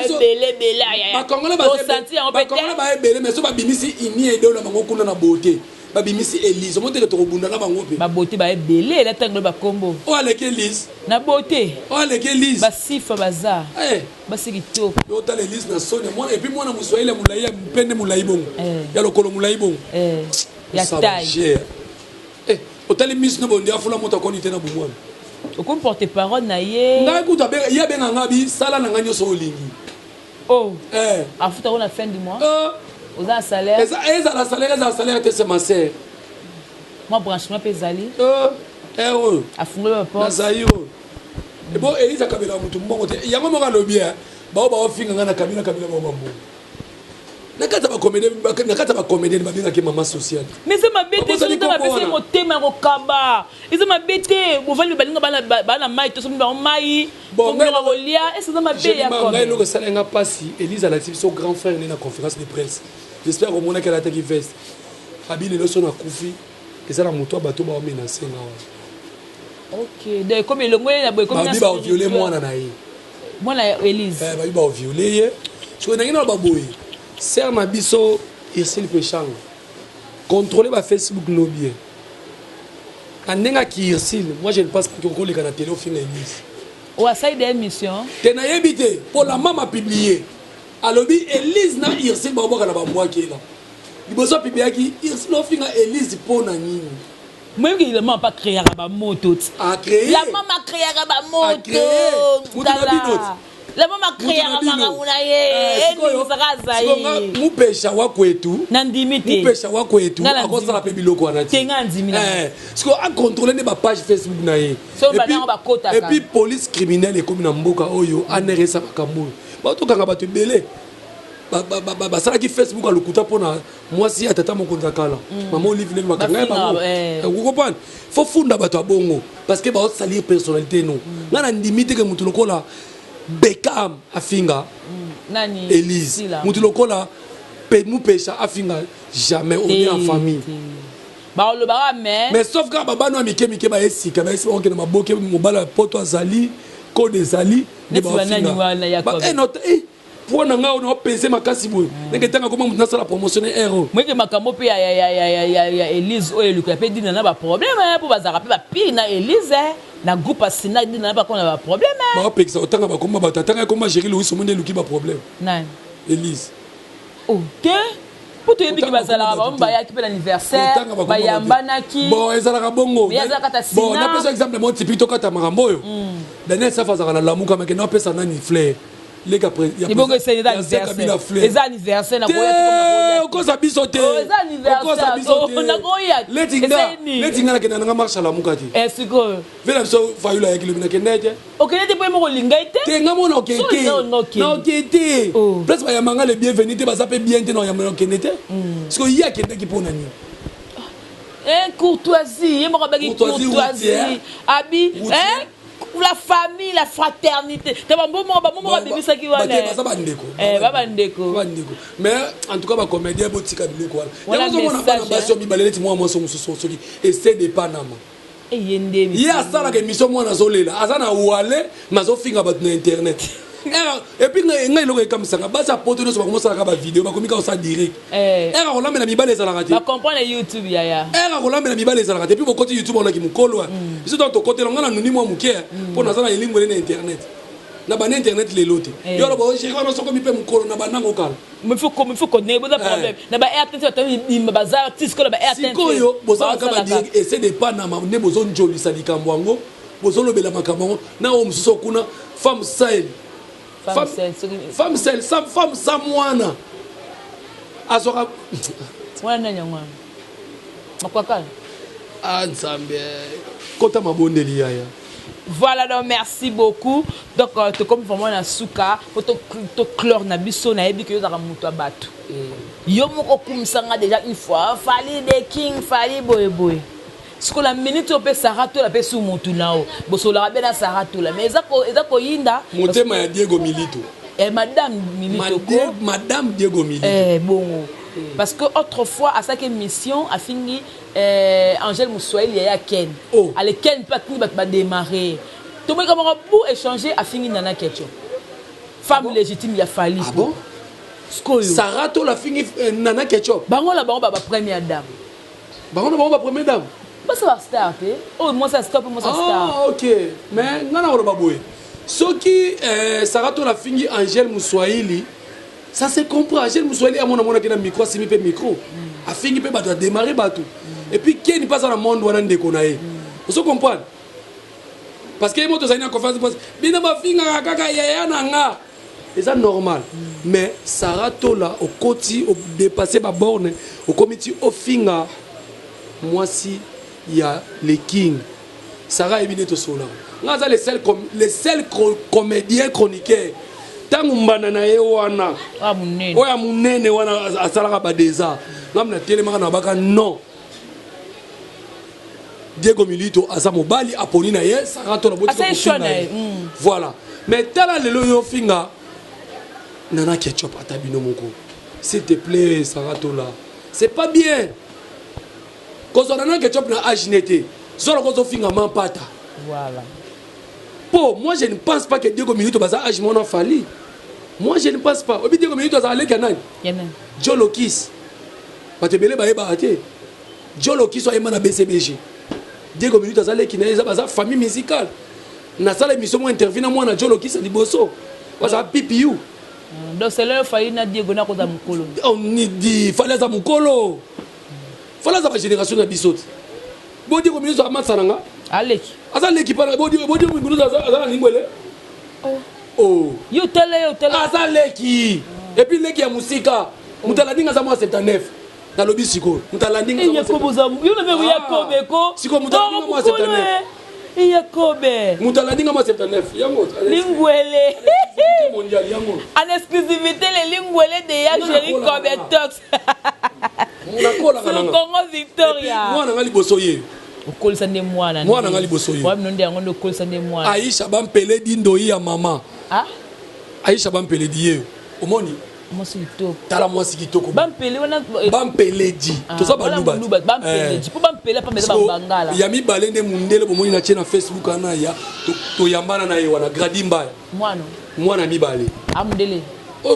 Congolais ba bele mais so ba bimisi ini edo na bango kuna na beauté ba bimisi Elise mo te to bunda na bango pe ba beauté ba bele la tango ba kombo o aleke Elise na beauté o aleke Elise ba sifa baza ba sikito yo ta Elise na sone moi et puis moi na muswahili mulai ya mpende mulai bongo ya lokolo mulai bongo ya taille otali miss no bondi afula moto konite na bumwana okom porte parole na ye na kuta be ya benga ngabi sala na nganyo so olingi afuta on a fin du mois aux un salaire eza la salaire te c'est ma sœur moi branchement pe zali heureux afungoli ba porte Nazairo et bon Elisa Kabila mutu mbongo te yango mo kalobi ba ba finga ngana Kabila ba mbongo nakata ba comédien ba binga ke mama sociale mais c'est ma bête c'est dans la PC mo tema ko kaba c'est ma bête mo vali balinga bana mai to so ba mai bon ngalo lia et c'est dans ma bête ya ko ngai no salenga pasi Elisa la son grand frère na conférence de presse j'espère au moins qu'elle a attaqué veste habile le son na kufi et ça la moto bato ba menacer nga ok donc comme le ngoye na boy comme na ba violer mwana na ye mwana Elise ba violer ye so na ngina ba boy ser na biso Irsil Pechang contrôler ba Facebook no bien andenga ki Irsil moi je ne pense que ko le kana télé au fin Elise ou ça des émissions tena yebité pour la maman publier alobi Elise na Irsil ba boka na ba moi ki là liboso publier ki Irsil au fin Elise pour na nini même qu'il m'a pas créé la moto a créé la maman créé la moto la maman créé la maman ye mupesha wako etu nandimite mupesha wako etu akosa la pebiloko anati tenga ndimina parce que a contrôler ne ba page Facebook na ye et puis police criminelle comme na mboka oyo aneresa makambo ba to kanga bato belé ba sala ki Facebook alukuta pona mwasi atata mokonza kala maman Olive le makanga ba vous comprenez faut funda bato abongo parce que ba salir personnalité non ngana ndimite ke mutu lokola Beckham afinga nani Elise mutu lokola mupesha afinga jamais on est en famille ba lo ba mais sauf que baba no amike ba esika ba esika on ma boke mobala poto azali ko desali ne ba finga ba note pour nga on penser makasi boy ndenge tanga comment mutu nasala promotionner héros moi que makambo pe ya Elise o eluka pe dina na ba problème pour bazaka pe ba pina Elise na groupe asina dina ba ko na ba problème ba pekisa otanga ba komba batanga komba gérer Louis Somonde luki ba problème nani Elise OK pour te yebiki bazala ba mba ya ki pe l'anniversaire ba yambanaki bon ezala bongo bon na pesa exemple mo tipito kata makambo yo Daniel Safa zaka na lamuka make na pesa nani flair les gars il faut que c'est les anniversaires na koya ko za biso te les anniversaires na koya letinga na kena nga marche la mukati est-ce que vela so fayula ya kilomina kenete okene pe mo lingai te nga mona okete na okete plus ba yamanga le bienvenue te bazape bien te na yamanga kenete parce que ya kenete ki pona ni courtoisie yemo ka baki courtoisie abi la famille, la fraternité. Mais en tout cas, ma comédien botika biloko wala. Yazo mona bana basio bibaleleti mwa mwa somuso soki essaie de Panama. Il y a ça la émission moi nazolela. Azana wale mazo finga bat na internet. Et puis ngai loko comme ça basa poto no so ba commencer la vidéo ba komika ça direct. Era ko lamela mibale za la raté. Ba comprendre YouTube yaya. Era ko lamela mibale za la raté. Puis bo côté YouTube on a ki mukolo. Biso dans ton côté ngana nuni mo muke pour na zana elingo na internet. Na ba na internet le lote. Yo lo bo je ko no so ko mi pe mukolo na ba nango kala. Mais faut connaître pas problème. Na ba RTT to baza artiste ko ba RTT. Sikoyo bo za ka ba direct essaie de Panama ne bozo njoli salikambo ngo. Bozo lobela makambo na o mususo kuna femme sale. Femme seule, femme sans moine. Azora. Moine nyangwa. Makwakala. Ah nzambe. Kota mabondeli yaya. Voilà, donc merci beaucoup. Donc comme vraiment na suka, photo chlore na biso na ebi que za muto abatu. Yo moko kumsanga déjà une fois, fali de king, fali boy. Ce que la minute on peut Sarato la peut sous Montulao. Bosso la rabena Sarato la mais ezako yinda. Motema ya Diego Milito. Madame Milito. Madame Diego Milito. Bon. Parce que autrefois à chaque émission a fini Angèle Moussoil il y a Ken. Allez Ken pas qui va démarrer. Tout le monde comment pour échanger a fini Nana Ketchup. Femme légitime il a fallu. Ah bon? Sarato la fini Nana Ketchup. Bango la ba première dame. Bango ba première dame. Ça va starter. Oh, moi ça stop, moi ça start. Ah, ok. Mais nana on va boy. Ce qui Sarato la fini Angèle Moussoili, ça se comprend. Angèle Moussoili a mon qui na micro, c'est mi pe micro. A fini pe bato démarrer bato. Et puis qui n'est pas dans le monde wana ndeko na ye. Vous comprenez? Parce que moi to zaina conférence de presse. Bina ba finga kaka yaya nanga. Et ça normal. Mais Sarato là au côté au dépasser ba borne au comité au finga moi si il y a les kings Sarah et Bineto Sola. Nous sommes les seuls comédiens chroniqueurs. Tant que nous wana oya munene wana asalaka badeza ngamna telemaka na baka non Diego Milito asa mobali aponi na ye Sarah to na boti voilà mais tala lelo yo finga nana ketchup atabino moko s'il te plaît Sarah to là c'est pas bien cause nana ketchup na aginete zoro kozo finga mampata voilà. Pour moi, je ne pense pas que Diego Milito va agir mon enfali. Moi, je ne pense pas. Obi Diego Milito va aller Canaan. Joe Lokis. Parce que Bele Baeba ate. Joe Lokis soit émané à BCBG. Diego Milito va aller Canaan. Ça va famille musicale. Na salle émission moi intervient moi na Joe Lokis à Liboso. Ça PPU. Donc c'est là failli na Diego na koza mukolo. On dit fallait za mukolo. Fallait za génération na bisote. Bon Diego Milito a matsananga. Aleki. Asa l'équipe na bodi Milito za ngwele. Oh. Yo tele. Asa leki. Et puis leki ya musika. Mutalandinga za moi 79. Na lobi siko. Mutalandinga za moi. Yakobo yo na be Yakobe ko. Siko mutalandinga moi 79. Yakobe. Mutalandinga moi 79. Yango. Lingwele. Mondial yango. En exclusivité les Lingwele de Yageri Kobe Tox. Munakola kana. Congo Victoria. Moi na ngali bosoye. Okolisa nde mwana mwana ngali bosoye wa mnonde yango ndo okolisa nde mwana Aisha bampele di ndoi ya mama Aisha bampele di ye omoni mwasi kitoko tala mwasi kitoko bampele wana bampele di toza baluba bampele di po bampele pa meza bangala ya mibale nde mundele bomoni na tie na Facebook ana ya to yambana na ye wana gradimba mwana mibale amundele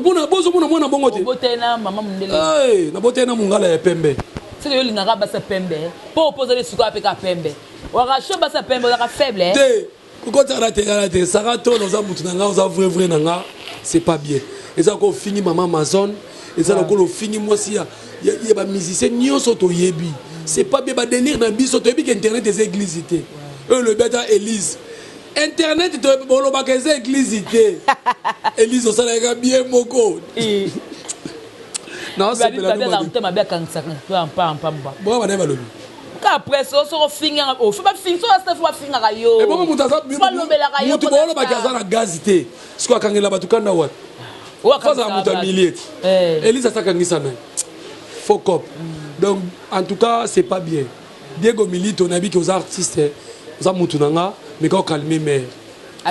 bona bozo mwana bongo te botena mama mundele na botena mungala ya pembe c'est que l'ingara basa pembe pour opposer les sucres avec la pembe waka show basa pembe waka faible te ko te Sarah to nous a mutu nanga oza vrai nanga c'est pas bien et ça ko fini maman Amazon et ça ko fini moi si ya ba musicien nyonso to yebi c'est pas bien ba délire na biso to yebi que internet des églises té le bêta Élise internet to bolo ba que des églises té Élise o sala ga bien moko non c'est pas bien en ma bien quand ça en pas bon ba na ba lobi après ça on finir au faut pas finir ça faut pas finir yo et bon mutaza mutu bolo ba kaza na gazité siko akangela batukanda wat faza muta millier Elisa sakangisa na focop donc en tout cas c'est pas bien Diego Milito nabi que aux artistes aux mutu nanga mais quand calmer mais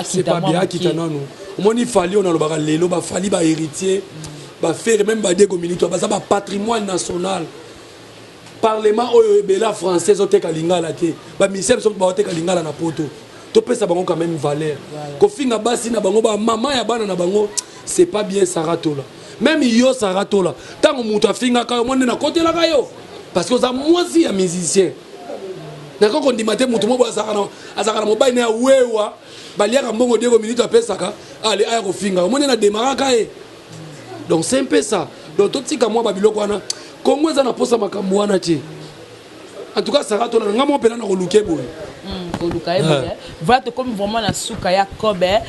c'est pas bien akita nanu omoni fali on a le ba lelo ba fali ba héritier ba faire même ba Diego Milito ba ça ba patrimoine national parlement oyo bela française oteka lingala te ba ministère so ba oteka lingala na poto to pesa bango quand même valeur ko finga basi na bango ba mama ya bana na bango c'est pas bien Sarah Tola même yo Sarah Tola tango mutu afinga ka monde na kotela ka yo parce que za moisi ya musicien na ko ndimate mutu mo azaka na mobile na wewa baliaka mbongo Diego Milito apesaka allez aya ko finga monde na demaraka e donc c'est un peu ça donc tout tika moi babiloko wana Congo eza na posa makambo wana te en tout cas Sarah Tola nga mo pela na ko luke boy voilà comme vraiment la souka ya Kobe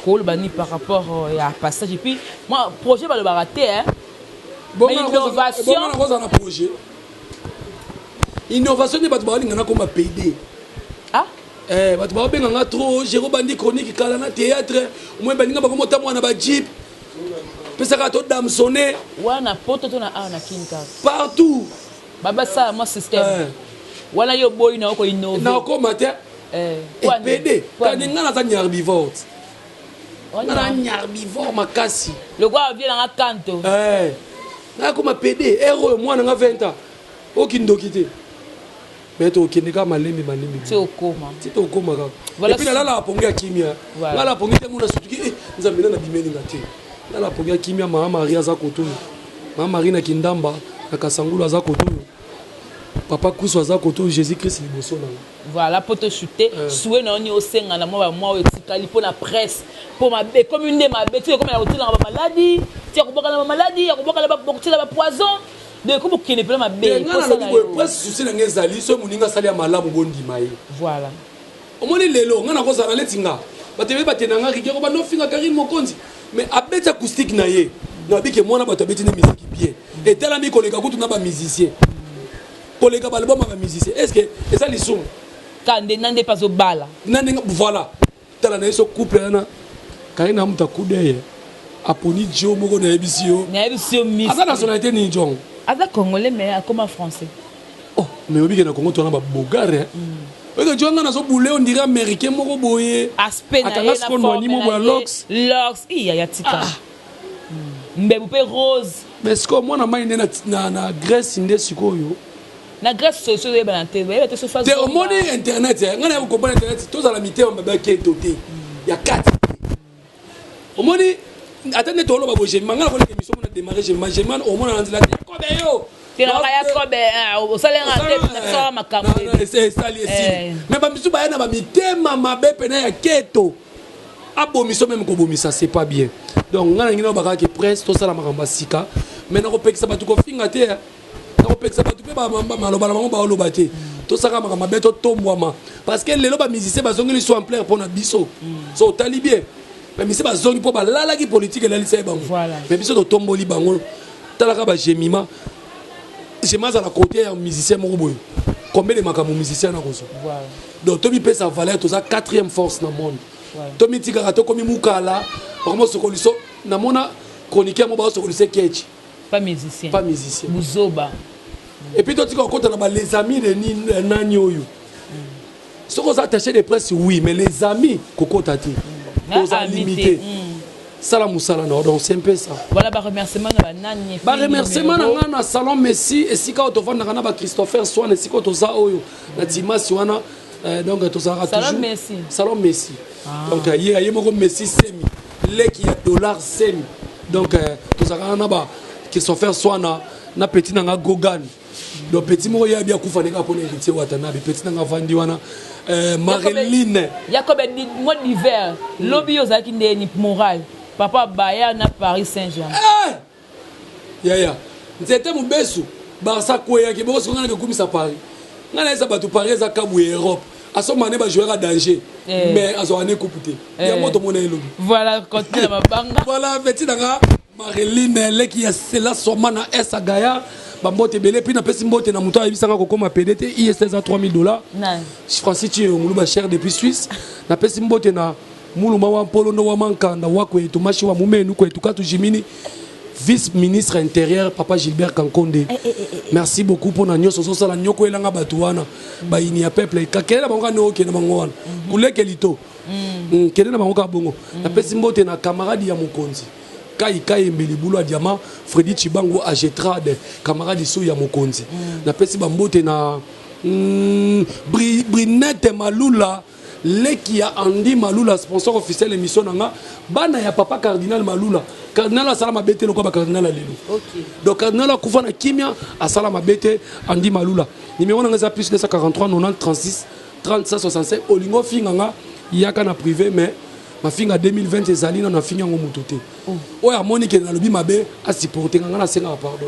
ko lo bani par rapport à passage et puis moi projet va le barater hein bon innovation na projet innovation ne batu ba lingana ko ma PD batu ba benga nga trop Jérôme bandi chronique kala na théâtre moi balinga ba ko motamwa na ba jeep pesaka to damsonné wana poto to na ana kinka partout baba ça moi système wana yo boy na ko innové na ko matin PD kaninga na za herbivore na herbivore makasi le gars vient dans kanto na ko ma PD héros moi na 20 ans okindoki te mais to kinika malembi c'est au coma c'est au coma et puis là la pongi ya kimia là la pongi te mona sutuki nzambe na bimeli ngate là la pongi ya kimia mama Maria za koto mama Marina kindamba na kasangulu za koto papa kuso za koto Jésus Christ liboso na voilà pour te chuter soué na oni osenga na moi etikali pour la presse pour ma comme une de ma bêtise comme la otila na maladie tu ko boka na maladie ya ko boka na bokutila ba poison de ko bokene pe ma bé pour ça na presse souci na ngezali so muninga sali ya malamu bondi mai voilà omoni lelo ngana ko zana letinga batebe batenanga rike ko bano finga Karine Mokonzi mais abet acoustique na ye na bike mona bato abeti ne musique bien et tel ami koleka kutu na ba musicien koleka balbo ma musicien est-ce que ça les sont kande nande pas au bala. Voilà. Tala na yeso couple na kaina muta kudeye. Aponi Dio moko na ebisio. Na ebisio miss. Asa nationalité ni Jong. Asa congolais mais comment français? Oh, mais obi na Congo tona ba bogare. Parce que Jonga na so boulé on dirait américain moko boye. Aspect na ye na forme na Lox. Lox, iya ya tika. Mbebu pe rose. Mais ce que moi na mai na Grèce inde sikoyo. Na Grèce soso ye ba na te, ba te so face. Te au monde internet, ngana ya comprendre internet, tous à la mité on ba ke toté. Ya 4. Au monde attendez tolo ba boje, mangala ko le émission on a démarré, je man au monde on dit la Yakobe yo. Te na Yakobe, au salaire en tête ça makambo. C'est ça les signes. Mais ba misu ba na ba mitema mabe pena ya keto. Abomiso même ko bomisa c'est pas bien. Donc ngana ngina ba ka presse to sala makamba sika. Mais na ko pekisa ba tu ko finga te. Na ko pekisa ba tu pe ba maloba na bango ba loba te. To saka makamba beto tombwama parce que les loba musiciens ba zongi sont en plein pour na biso. So tali bien. Mais c'est pas zone pour la la qui politique la lycée bango. Mais biso to tomboli bango. Talaka ba jemima. Jemima za la côté un musicien mo boy. Combien de makambo musiciens na koso. Voilà. Donc to bi pe sa valeur to sa quatrième force dans le monde. Tomi tika to komi mukala vraiment ce coliso na mona chroniqueur mo ba so coliso kechi pas musicien muzoba et puis toi tu comptes na les amis de nani oyo ce qu'on s'attacher des presse oui mais les amis kokota ti aux limité sala musala non donc c'est un peu ça voilà ba remerciement na nani ba remerciement na salon Messi et sika autovanda na ba Christopher Swan et sika toza oyo na Dimas wana donc tout ça toujours salon Messi donc il y a moko Messi semi les qui a dollar semi donc tout ça na ba qui sont faire soit na petit na Gogan donc petit moko ya bien kufa neka pona héritier watana petit na vandi wana Marilyn Jacob dit mois d'hiver lobby ozaki ndeni moral papa Bayern na Paris Saint-Germain ya c'était mon besu Barça koya ki boko ngana ke kumisa Paris ngana esa batu Paris za kabu Europe à ce moment-là, je jouer à danger. Mais à ce moment-là, il y a un monde qui voilà, continue ma banga. Voilà, petit danga, Marilyn, qui est cela, Somana, Essa Gaya, Bambote Belé, puis na pesi mbote na muta ibisanga ko koma PDT, ISS à $3000. Francis tu muluba cher depuis Suisse. Na pesi mbote na muluma wa polo no wa mankanda wa ko etumashi wa mumenu ko etukatu Jimini. Vice-ministre intérieur, Papa Gilbert Kankonde. Merci beaucoup pour nous. Soso sala nyoko elanga batuana. Ba ini ya peuple. Kakela bango no ke na bango wana. Kule kelito. Kele na bango ka bongo. Na pesi mbote na camarade ya Mokonzi. Kai mbeli bulu a diamant Freddy Chibango a Getrade camarade so ya Mokonzi. Na pesi bambote na Brinette Malula. Leki ya Andy Malula, sponsor officiel émission nanga bana ya papa cardinal Malula cardinal asalama bete loko ba cardinal lelo. OK. Donc cardinal akufa na kimia asalama bete Andy Malula. Numéro nanga za plus 243 90 36 37 65 olingo finganga yaka na privé mais ma finga 2020 ezali na finga ngo mutote. Oya Monique na lobi mabe a supporter ngana senga pardon.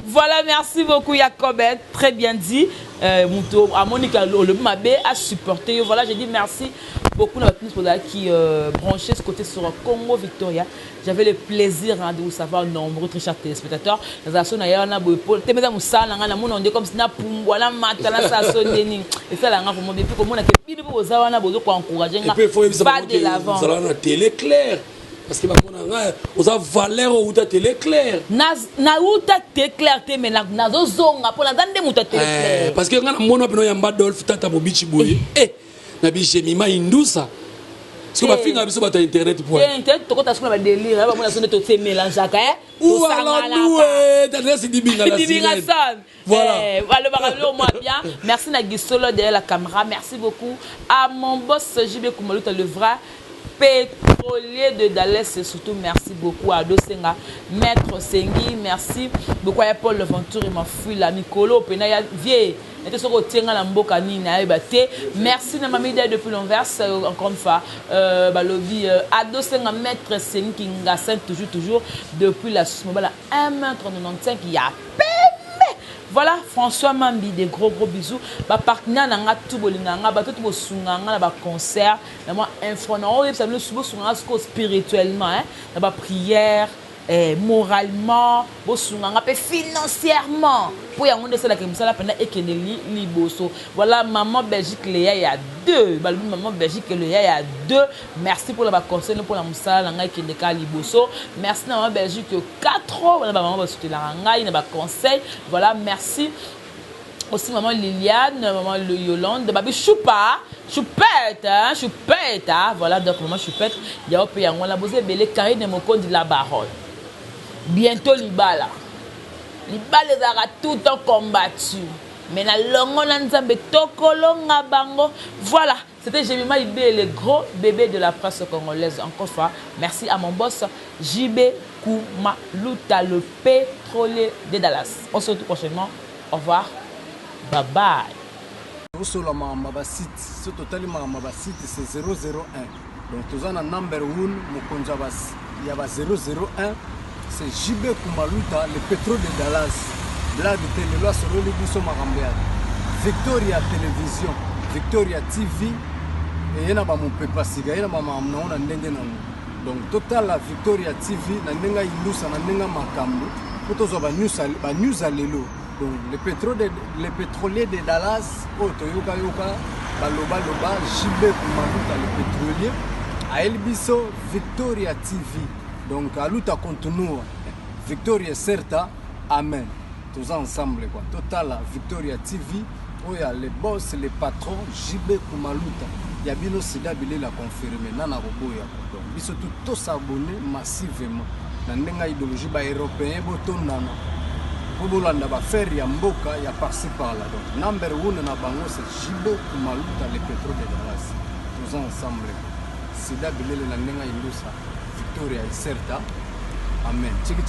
Voilà, merci beaucoup Jacob, très bien dit. Muto a Monique le mabe a supporté. Voilà, j'ai dit merci beaucoup à tous qui branchaient ce côté sur Congo Victoria. J'avais le plaisir de vous savoir nombreux très chers téléspectateurs. Dans la zone ailleurs na boypo, temeza musala ngana mon on dit comme si na pumbwa na matala sa soneni. Et ça là ngako mo depuis comme on a que bidi bo zawana bozo ko encourager nga. Pas de l'avant. Ça là na télé claire. Parce que on a valeur ou ta télé claire. Na ou ta télé claire te mais na zo zonga pour la dande muta télé claire. Parce que ngana mona peno ya mbadolf tata bobichi boye. Na bijemima indusa. Parce que ba finga biso ba ta internet pour. Internet to kota sukuna ba délire ba mona sonne to te mélangeaka ou alors nous t'adresse dibinga la sirène. Voilà. Alors ba moi bien. Merci na Gisolo derrière la caméra. Merci beaucoup à mon boss JB Kumaluta le vrai pétrolier de Dallas et surtout merci beaucoup à Dosenga Maître Sengi, merci beaucoup à Paul Leventure et ma fille la Nicolo Penaya vieille était sur côté la mboka ni na ebate merci na mamie depuis l'enverse encore une fois balobi à Dosenga Maître Sengi Kinga Saint toujours depuis la Suisse mobile à 1,95 il y a voilà François Mambi des gros bisous ba partenaire nanga tout bolinganga ba tout bosunganga na ba concert na moi info na o ça nous subo sunga spirituellement hein na ba prière moralement bosunganga pe financièrement pour yango ndesala ke musala pena ekende liboso. Voilà maman Belgique Léa il y a 2 balobi maman Belgique Léa il y a 2. Merci pour la conseil pour la musala nga ekende ka liboso. Merci maman Belgique 4 voilà maman basute la nga ina ba conseil. Voilà merci aussi maman Liliane, maman Yolande, babi Choupa, Choupette, hein, Choupette, hein, voilà donc maman Choupette, il y a au pays on a posé belé Karine Mokondi de la Baronne. Bientôt Libala. Libala les aura tout le temps combattu. Mais na longo na nzambe tokolo ngabango. Voilà, c'était Jemima Ibé, le gros bébé de la presse congolaise. Encore une fois, merci à mon boss JB Kumaluta, le pétrolier de Dallas. On se retrouve prochainement. Au revoir. Bye bye. Sur la mamba site, ce total mamba site c'est 001. Donc tous en number 1 Mokonja bas, il y a 001, c'est JB Kumaluta, le pétrole de Dallas. Là de télé là sur le biso marambia. Victoria Télévision, Victoria TV et yana ba mon pepa siga, yana ba mamna on ndenge nanu. Donc total la Victoria TV na ndenga ilusa na ndenga makambo. Potozo ba news alelo. Donc les pétroliers de Dallas, Toyoka Yoka, Baloba Loba, JB Kumaluta le pétrolier, à Elbiso, Victoria TV. Donc à Luta continue, Victoria Certa, Amen. Tous ensemble quoi. Total Victoria TV, où il y a les boss, les patrons, JB Kumaluta. Il y a bien aussi d'abili la confirmer, Nana Roboya. Donc ils sont tous s'abonner massivement. Dans une idéologie européenne, Botondana. Bobolanda ba faire ya mboka ya par-ci par-là. Donc number 1 na bango c'est JB Kumaluta le pétrole de Dallas. Tous ensemble. Sida bilele na ndenga indusa Victoria Certa. Amen. Chiki